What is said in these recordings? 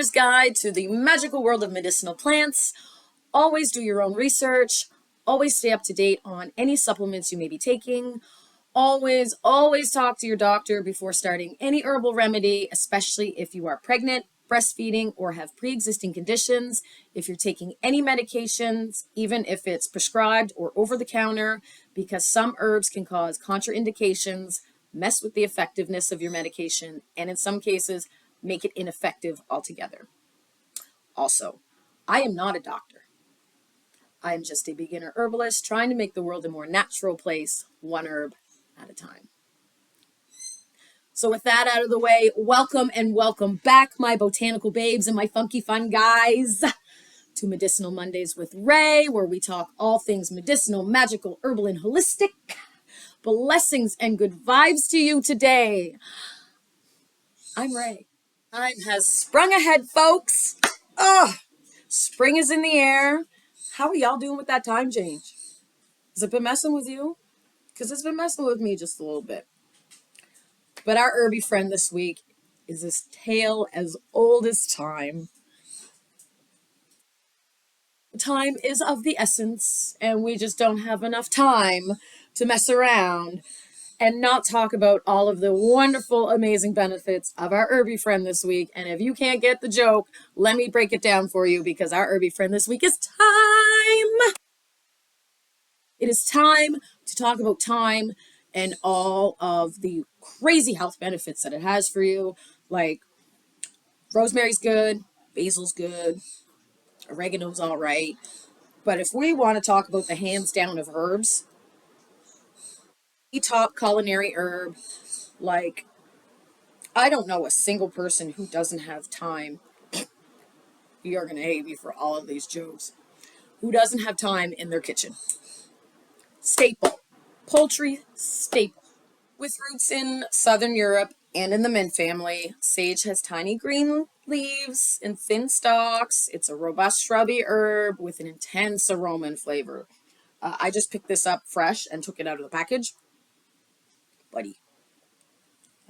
beginner's guide to the magical world of medicinal plants. Always do your own research. Always stay up to date on any supplements you may be taking. Always talk to your doctor before starting any herbal remedy, especially if you are pregnant, breastfeeding, or have pre-existing conditions. If you're taking any medications, even if it's prescribed or over the counter, because some herbs can cause contraindications, mess with the effectiveness of your medication, and in some cases, make it ineffective altogether. Also, I am not a doctor. I am just a beginner herbalist trying to make the world a more natural place, one herb at a time. So with that out of the way, welcome and welcome back, my botanical babes and my funky fun guys, to Medicinal Mondays with Ray, where we talk all things medicinal, magical, herbal, and holistic. Blessings and good vibes to you today. I'm Ray. Time has sprung ahead, folks. Spring is in the air. How are y'all doing with that time change? Has it been messing with you? Because it's been messing with me just a little bit. But our herby friend this week is this tale as old as time. Time is of the essence, and we just don't have enough time to mess around and not talk about all of the wonderful, amazing benefits of our herby friend this week. And if you can't get the joke, let me break it down for you, because our herby friend this week is thyme. It is time to talk about thyme and all of the crazy health benefits that it has for you. Like, rosemary's good, basil's good, oregano's all right. But if we want to talk about the hands down of herbs, the top culinary herb, like, I don't know a single person who doesn't have thyme. You're going to hate me for all of these jokes. Who doesn't have thyme in their kitchen? Staple. Poultry staple. With roots in Southern Europe and in the mint family, sage has tiny green leaves and thin stalks. It's a robust shrubby herb with an intense aroma and flavor. I just picked this up fresh and took it out of the package. Buddy,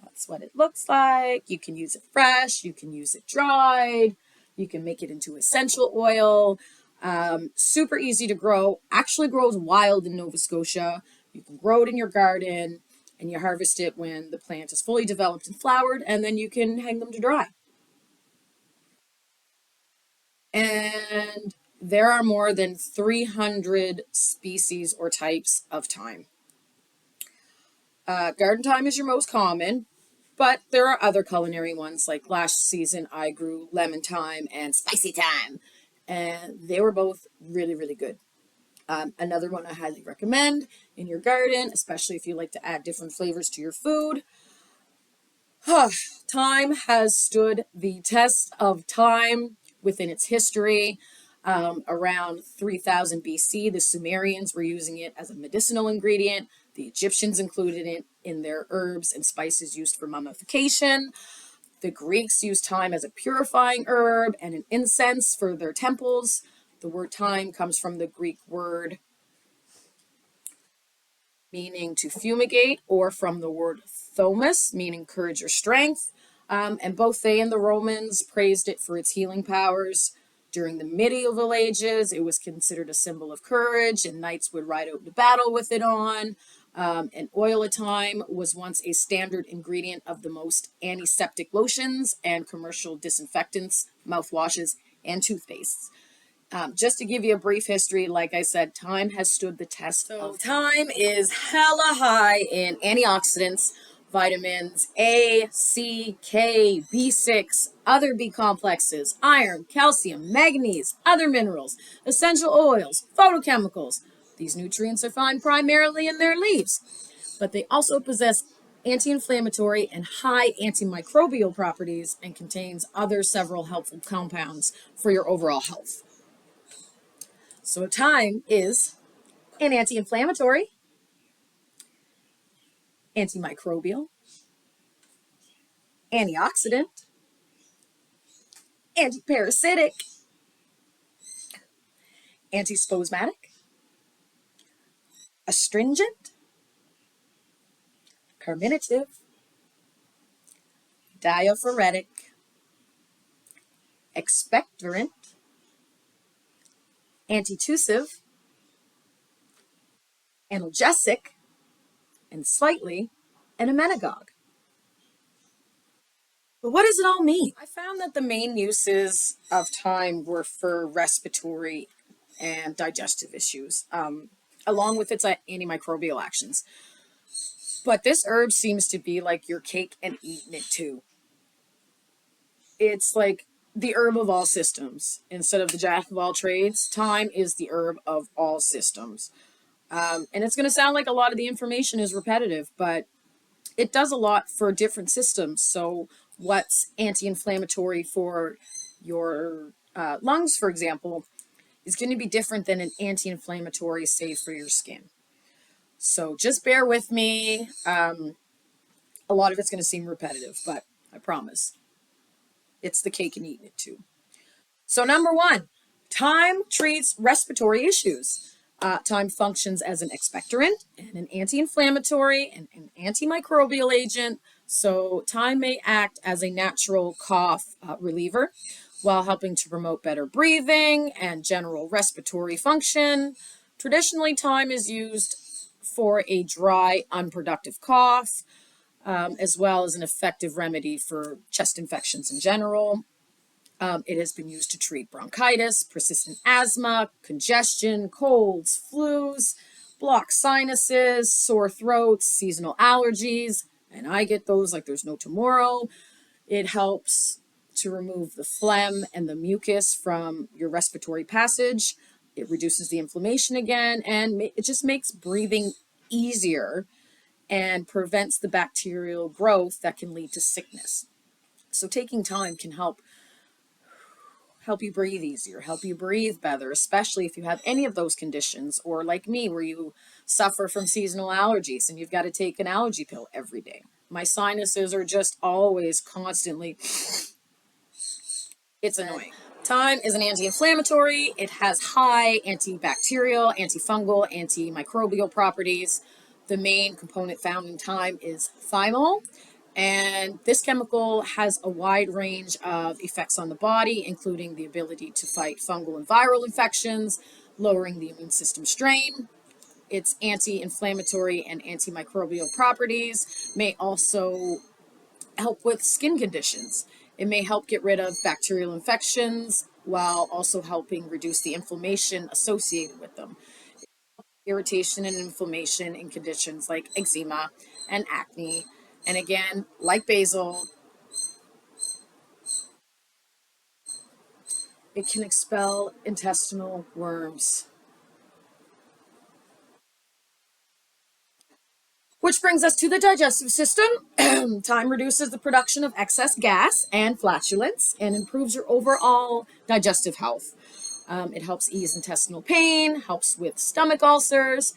that's what it looks like. You can use it fresh. You can use it dried. You can make it into essential oil. Super easy to grow. Actually grows wild in Nova Scotia. You can grow it in your garden, and you harvest it when the plant is fully developed and flowered, and then you can hang them to dry. And there are more than 300 species or types of thyme. Garden thyme is your most common, but there are other culinary ones. Like last season, I grew lemon thyme and spicy thyme, and they were both really, really good. Another one I highly recommend in your garden, especially if you like to add different flavors to your food. Thyme has stood the test of time within its history. Around 3000 BC, the Sumerians were using it as a medicinal ingredient. The Egyptians included it in their herbs and spices used for mummification. The Greeks used thyme as a purifying herb and an incense for their temples. The word thyme comes from the Greek word meaning to fumigate, or from the word thaumas, meaning courage or strength. And both they and the Romans praised it for its healing powers. During the medieval ages, it was considered a symbol of courage, and knights would ride out into battle with it on. And oil of thyme was once a standard ingredient of the most antiseptic lotions and commercial disinfectants, mouthwashes, and toothpastes. Just to give you a brief history, like I said, thyme has stood the test of time. Is hella high in antioxidants, vitamins A, C, K, B6, other B complexes, iron, calcium, manganese, other minerals, essential oils, phytochemicals. These nutrients are found primarily in their leaves, but they also possess anti-inflammatory and high antimicrobial properties, and contains other several helpful compounds for your overall health. So thyme is an anti-inflammatory, antimicrobial, antioxidant, antiparasitic, antispasmodic, astringent, carminative, diaphoretic, expectorant, antitussive, analgesic, and slightly an emmenagogue. But what does it all mean? I found that the main uses of thyme were for respiratory and digestive issues, along with its antimicrobial actions. But this herb seems to be like your cake and eating it too. It's like the herb of all systems. Instead of the jack of all trades, thyme is the herb of all systems. And it's going to sound like a lot of the information is repetitive, but it does a lot for different systems. So, what's anti inflammatory for your lungs, for example, is going to be different than an anti inflammatory, say, for your skin. So, just bear with me. A lot of it's going to seem repetitive, but I promise it's the cake and eating it too. So, number one, thyme treats respiratory issues. Thyme functions as an expectorant and an anti-inflammatory and an antimicrobial agent. So thyme may act as a natural cough reliever while helping to promote better breathing and general respiratory function. Traditionally, thyme is used for a dry, unproductive cough, as well as an effective remedy for chest infections in general. It has been used to treat bronchitis, persistent asthma, congestion, colds, flus, blocked sinuses, sore throats, seasonal allergies, and I get those like there's no tomorrow. It helps to remove the phlegm and the mucus from your respiratory passage. It reduces the inflammation again, and it just makes breathing easier and prevents the bacterial growth that can lead to sickness. So taking thyme can help you breathe easier, help you breathe better, especially if you have any of those conditions, or like me, where you suffer from seasonal allergies and you've got to take an allergy pill every day. My sinuses are just always constantly, it's annoying. Thyme is an anti-inflammatory. It has high antibacterial, antifungal, antimicrobial properties. The main component found in thyme is thymol, and this chemical has a wide range of effects on the body, including the ability to fight fungal and viral infections, lowering the immune system strain. Its anti-inflammatory and antimicrobial properties may also help with skin conditions. It may help get rid of bacterial infections while also helping reduce the inflammation associated with them. Irritation and inflammation in conditions like eczema and acne. And again, like basil, it can expel intestinal worms. Which brings us to the digestive system. Thyme reduces the production of excess gas and flatulence and improves your overall digestive health. It helps ease intestinal pain, helps with stomach ulcers.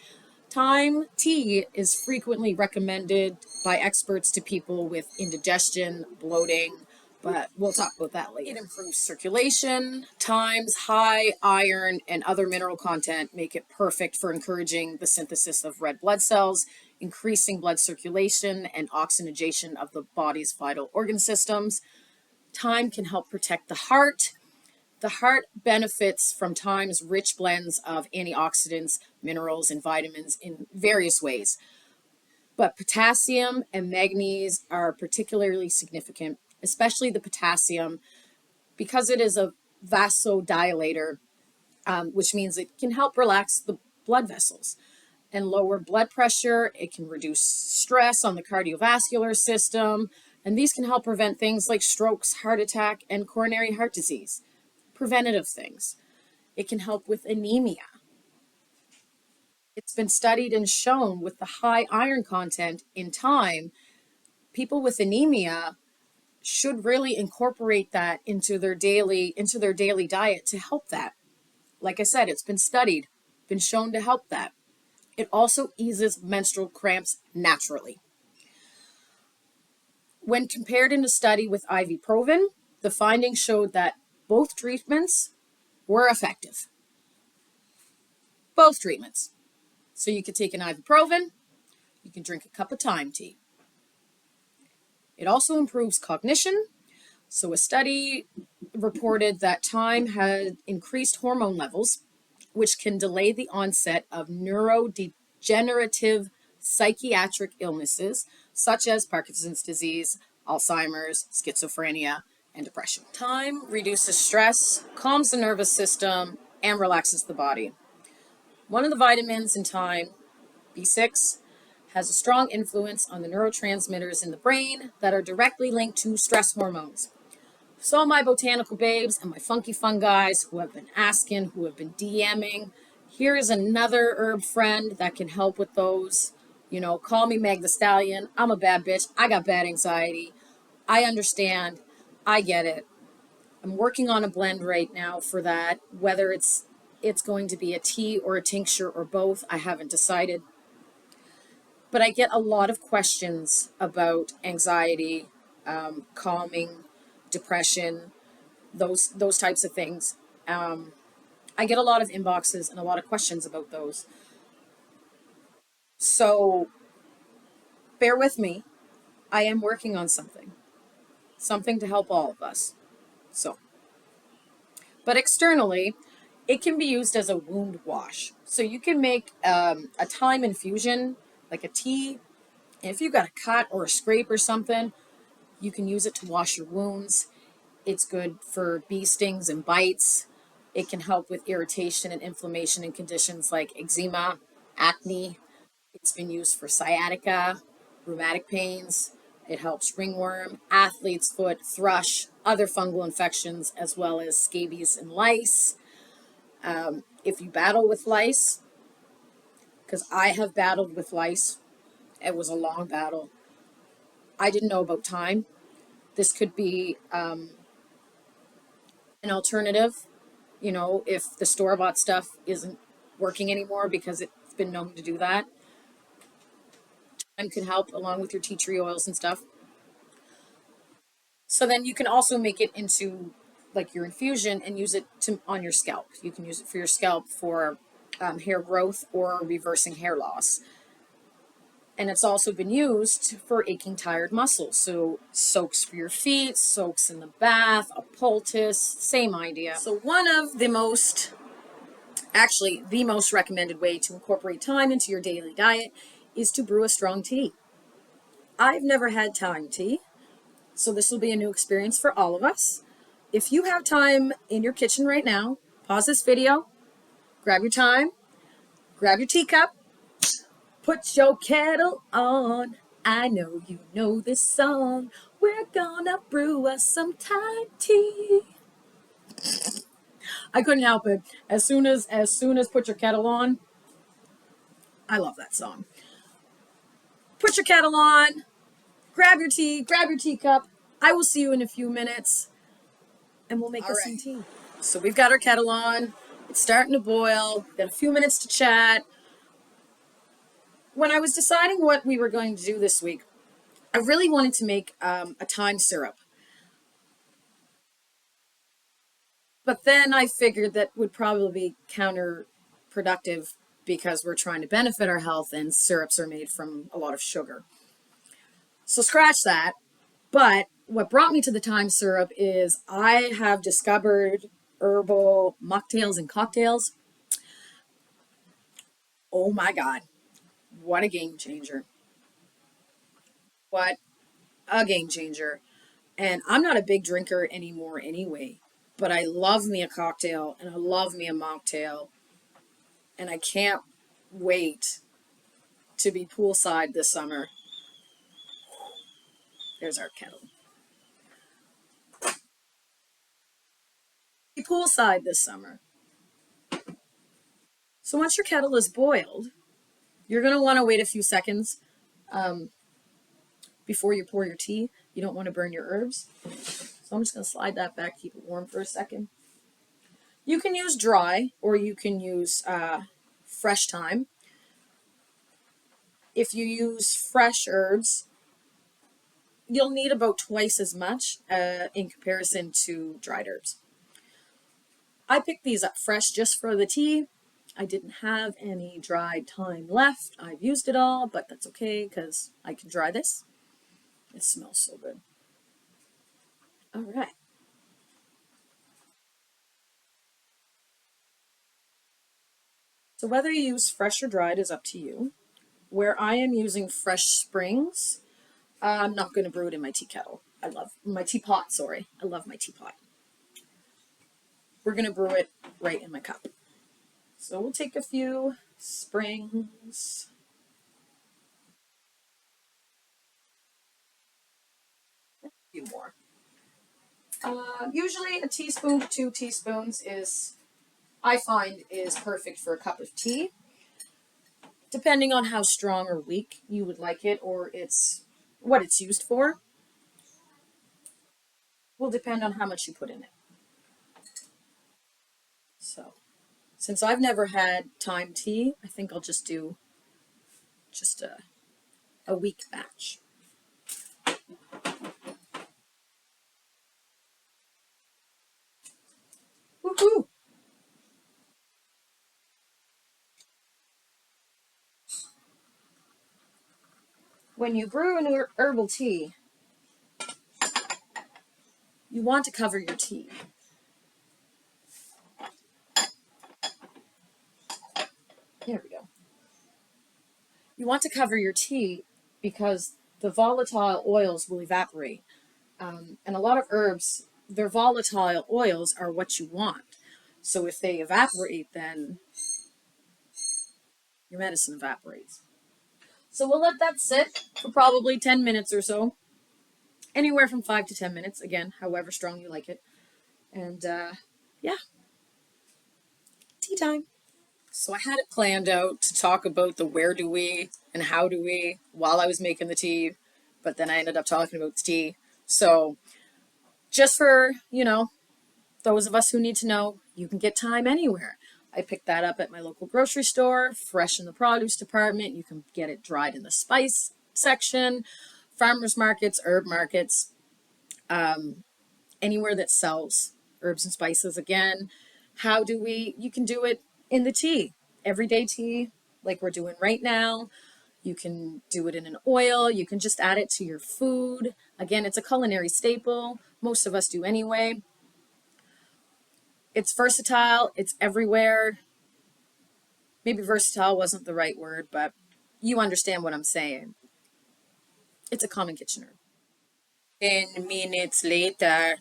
Thyme tea is frequently recommended by experts to people with indigestion, bloating, but we'll talk about that later. It improves circulation. Thyme's high iron and other mineral content make it perfect for encouraging the synthesis of red blood cells, increasing blood circulation and oxygenation of the body's vital organ systems. Thyme can help protect the heart. The heart benefits from thyme's rich blends of antioxidants, minerals, and vitamins in various ways. But potassium and manganese are particularly significant, especially the potassium, because it is a vasodilator, which means it can help relax the blood vessels and lower blood pressure. It can reduce stress on the cardiovascular system, and these can help prevent things like strokes, heart attack, and coronary heart disease. Preventative things. It can help with anemia. It's been studied and shown with the high iron content in thyme, people with anemia should really incorporate that into their daily diet to help that. Like I said, it's been studied, been shown to help that. It also eases menstrual cramps naturally. When compared in a study with ibuprofen, the findings showed that both treatments were effective. Both treatments. So you could take an ibuprofen, you can drink a cup of thyme tea. It also improves cognition. So a study reported that thyme had increased hormone levels, which can delay the onset of neurodegenerative psychiatric illnesses such as Parkinson's disease, Alzheimer's, schizophrenia, and depression. Thyme reduces stress, calms the nervous system, and relaxes the body. One of the vitamins in thyme, B6, has a strong influence on the neurotransmitters in the brain that are directly linked to stress hormones. So my botanical babes and my funky fun guys who have been asking, who have been DMing, here is another herb friend that can help with those. You know, call me Meg the Stallion. I'm a bad bitch. I got bad anxiety. I understand. I get it. I'm working on a blend right now for that. Whether it's going to be a tea or a tincture or both, I haven't decided. But I get a lot of questions about anxiety, calming, depression, those types of things. I get a lot of inboxes and a lot of questions about those. So bear with me. I am working on something to help all of us. So, but externally, it can be used as a wound wash. So you can make a thyme infusion, like a tea. And if you've got a cut or a scrape or something, you can use it to wash your wounds. It's good for bee stings and bites. It can help with irritation and inflammation in conditions like eczema, acne. It's been used for sciatica, rheumatic pains. It helps ringworm, athlete's foot, thrush, other fungal infections, as well as scabies and lice. If you battle with lice, because I have battled with lice, it was a long battle. I didn't know about thyme. This could be an alternative, you know, if the store-bought stuff isn't working anymore, because it's been known to do that. Thyme can help along with your tea tree oils and stuff. So then you can also make it into like your infusion and use it on your scalp. You can use it for your scalp for hair growth or reversing hair loss. And it's also been used for aching, tired muscles. So soaks for your feet, soaks in the bath, a poultice, same idea. So one of the most, actually the most recommended way to incorporate thyme into your daily diet is to brew a strong tea. I've never had thyme tea, so this will be a new experience for all of us. If you have thyme in your kitchen right now, pause this video, grab your thyme, grab your teacup, put your kettle on. I know you know this song. We're gonna brew us some thyme tea. I couldn't help it. As soon as put your kettle on, I love that song. Put your kettle on, grab your tea, grab your teacup. I will see you in a few minutes and we'll make us some tea. So we've got our kettle on. It's starting to boil. We've got a few minutes to chat. When I was deciding what we were going to do this week, I really wanted to make a thyme syrup. But then I figured that would probably be counterproductive because we're trying to benefit our health and syrups are made from a lot of sugar. So scratch that. But what brought me to the thyme syrup is I have discovered herbal mocktails and cocktails. Oh my God. What a game changer. What a game changer. And I'm not a big drinker anymore anyway, but I love me a cocktail and I love me a mocktail. And I can't wait to be poolside this summer. There's our kettle. Be poolside this summer. So once your kettle is boiled, you're going to want to wait a few seconds before you pour your tea. You don't want to burn your herbs. So I'm just going to slide that back, keep it warm for a second. You can use dry or you can use fresh thyme. If you use fresh herbs, you'll need about twice as much in comparison to dried herbs. I picked these up fresh just for the tea. I didn't have any dried thyme left. I've used it all, but that's okay because I can dry this. It smells so good. All right. So whether you use fresh or dried is up to you. Where I am using fresh springs, I'm not going to brew it in my tea kettle. I love my teapot, sorry. I love my teapot. We're going to brew it right in my cup. So we'll take a few springs. A few more. Usually a teaspoon to 2 teaspoons is, I find, is perfect for a cup of tea. Depending on how strong or weak you would like it, or what it's used for, will depend on how much you put in it. So, since I've never had thyme tea, I think I'll just do just a weak batch. Woohoo! When you brew an herbal tea, you want to cover your tea. There we go. You want to cover your tea because the volatile oils will evaporate. And a lot of herbs, their volatile oils are what you want. So if they evaporate, then your medicine evaporates. So we'll let that sit for probably 10 minutes or so. Anywhere from 5 to 10 minutes, again, however strong you like it. And yeah, tea time. So I had it planned out to talk about the where do we and how do we while I was making the tea, but then I ended up talking about the tea. So just for, those of us who need to know, you can get thyme anywhere. I picked that up at my local grocery store, fresh in the produce department. You can get it dried in the spice section, farmers markets, herb markets, anywhere that sells herbs and spices. Again, you can do it in the tea, everyday tea, like we're doing right now. You can do it in an oil. You can just add it to your food. Again, it's a culinary staple. Most of us do anyway. It's versatile. It's everywhere. Maybe versatile wasn't the right word, but you understand what I'm saying. It's a common kitchen herb. 10 minutes later.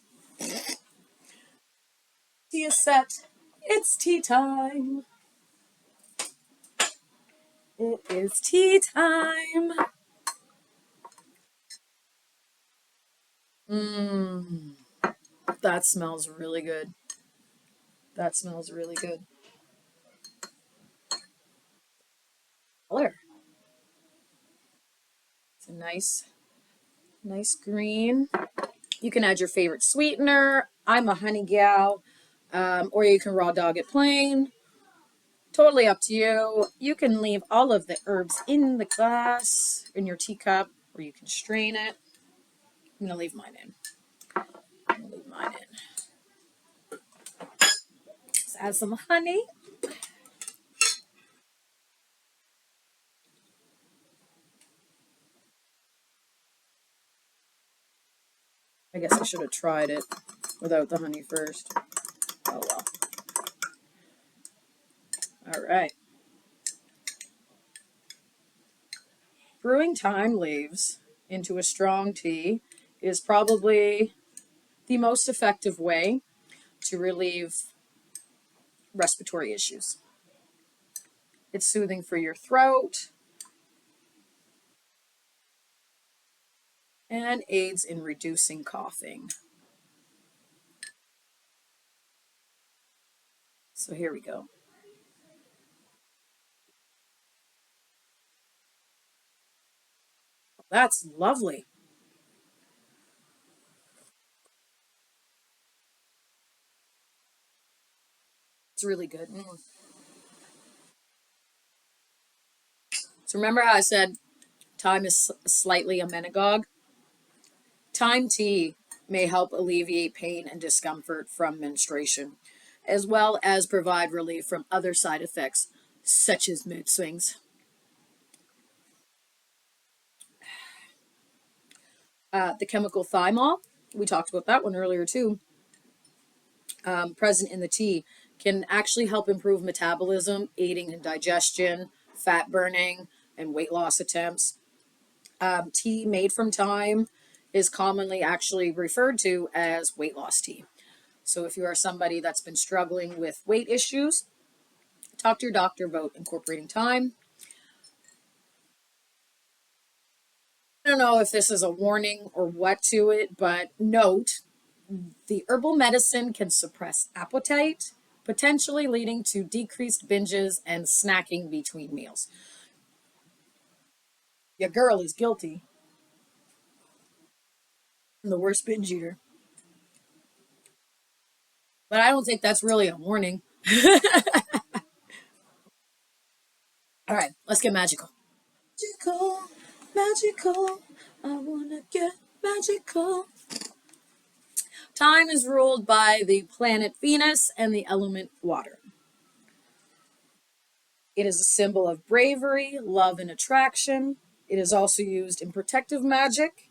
Tea is set. It's tea time. It is tea time. Mmm. That smells really good. That smells really good. Color. It's a nice green. You can add your favorite sweetener. I'm a honey gal. Or you can raw dog it plain. Totally up to you. You can leave all of the herbs in the glass, in your teacup, or you can strain it. I'm going to leave mine in. Let's add some honey. I guess I should have tried it without the honey first. Oh well. All right. Brewing thyme leaves into a strong tea is probably the most effective way to relieve respiratory issues. It's soothing for your throat and aids in reducing coughing. So here we go. That's lovely. It's really good. So remember how I said thyme is slightly a menagogue? Thyme tea may help alleviate pain and discomfort from menstruation, as well as provide relief from other side effects, such as mood swings. The chemical thymol we talked about that one earlier too, present in the tea, can actually help improve metabolism, aiding in digestion, fat burning, and weight loss attempts. Tea made from thyme is commonly actually referred to as weight loss tea. So if you are somebody that's been struggling with weight issues, talk to your doctor about incorporating thyme. I don't know if this is a warning or what to it, but note the herbal medicine can suppress appetite, potentially leading to decreased binges and snacking between meals. Your girl is guilty. I'm the worst binge eater. But I don't think that's really a warning. All right, let's get magical. Magical, magical. I wanna get magical. Time is ruled by the planet Venus and the element water. It is a symbol of bravery, love, and attraction. It is also used in protective magic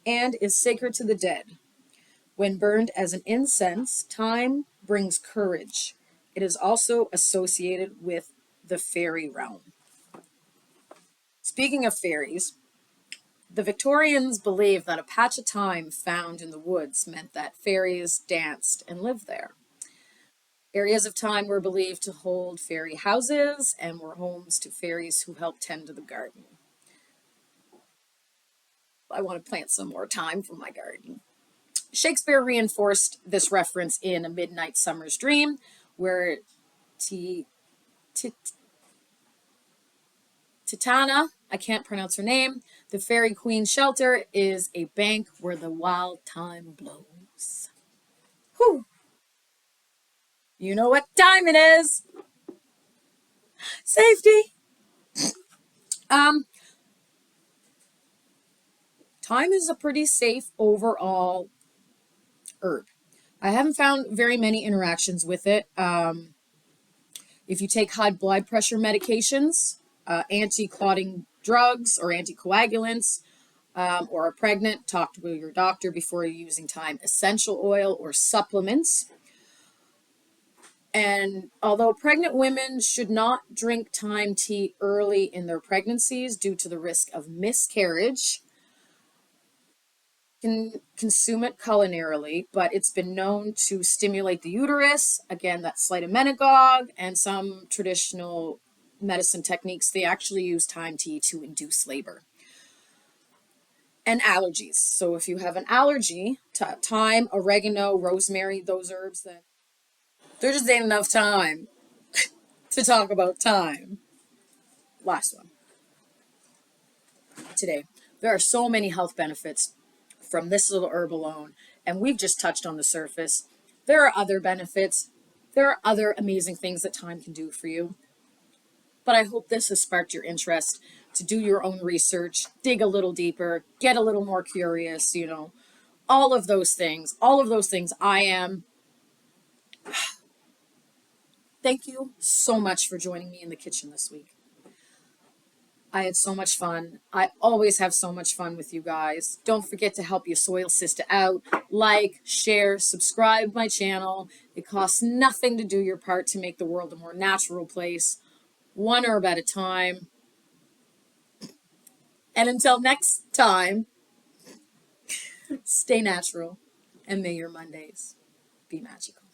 and is sacred to the dead. When burned as an incense, thyme brings courage. It is also associated with the fairy realm. Speaking of fairies, the Victorians believed that a patch of thyme found in the woods meant that fairies danced and lived there. Areas of thyme were believed to hold fairy houses and were homes to fairies who helped tend to the garden. I want to plant some more thyme for my garden. Shakespeare reinforced this reference in A Midnight Summer's Dream, where T- T- Titania, I can't pronounce her name, the fairy queen's shelter is a bank where the wild thyme blows. Whew. You know what time it is. Safety. Um, Thyme is a pretty safe overall herb. I haven't found very many interactions with it. If you take high blood pressure medications, anti-clotting drugs or anticoagulants, or are pregnant, talk to your doctor before you're using thyme essential oil or supplements. And although pregnant women should not drink thyme tea early in their pregnancies due to the risk of miscarriage, can consume it culinarily, but it's been known to stimulate the uterus. Again, that's slight emmenagogue, and some traditional medicine techniques, they actually use thyme tea to induce labor. And allergies. So if you have an allergy to thyme, oregano, rosemary, those herbs, then there just ain't enough time to talk about thyme. Last one today. There are so many health benefits from this little herb alone, and we've just touched on the surface. There are other benefits. There are other amazing things that thyme can do for you. But I hope this has sparked your interest to do your own research, dig a little deeper, get a little more curious, all of those things. All of those things I am. Thank you so much for joining me in the kitchen this week. I had so much fun. I always have so much fun with you guys. Don't forget to help your soil sister out. Like, share, subscribe my channel. It costs nothing to do your part to make the world a more natural place, one herb at a time. And until next time, stay natural and may your Mondays be magical.